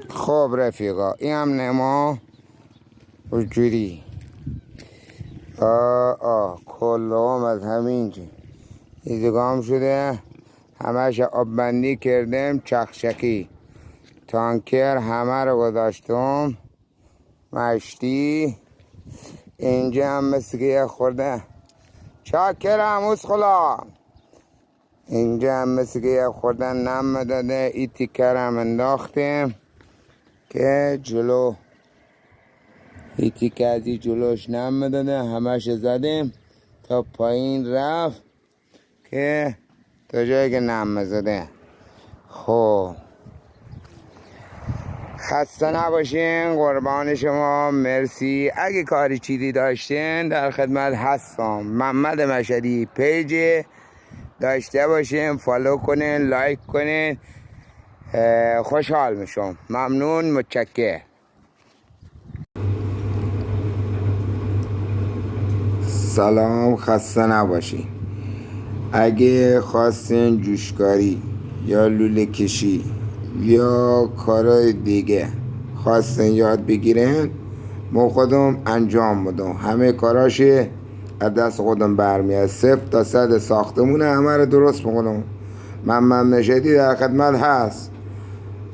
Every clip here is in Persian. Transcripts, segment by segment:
خب رفیقا، این هم نما وجودی کلهم از همینجا ایزگام شده. همش آب بندی کردم، چخچکی تانکر همه رو گذاشتم مشتی. اینجا هم مثل که یه خورده چاکرم اسخلا، اینجا هم مثل که یه خورده نم داده. ای تیکر هم انداختیم که جلو، ای تیکه از این جلوش نم داده، همش زدیم تا پایین رفت که تا جایی که نم زده. خب خسته نباشین، قربان شما، مرسی. اگه کاری چیزی داشتین در خدمت هستم. محمد مشهدی پیج داشته باشین، فالو کنین، لایک کنین، خوشحال میشم. ممنون، متشکرم. سلام، خسته نباشین. اگه خواستین جوشکاری یا لوله کشی یا کارهای دیگه خواستین یاد بگیرین، ما خودم انجام میدم. همه کاراش از دست خودم برمیاد. 0 تا 100 ساختمونه همه رو درست میکنم. محمد مشهدی در خدمت هست.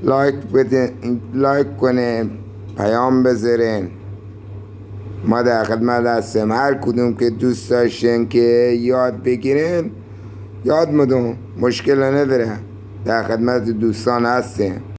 لایک بدین، لایک کنین، پیام بذارین، ما در خدمت هستیم. هر کدوم که دوست داشتین که یاد بگیرین یاد میدم، مشکل نداره. در خدمت دوستان هستیم.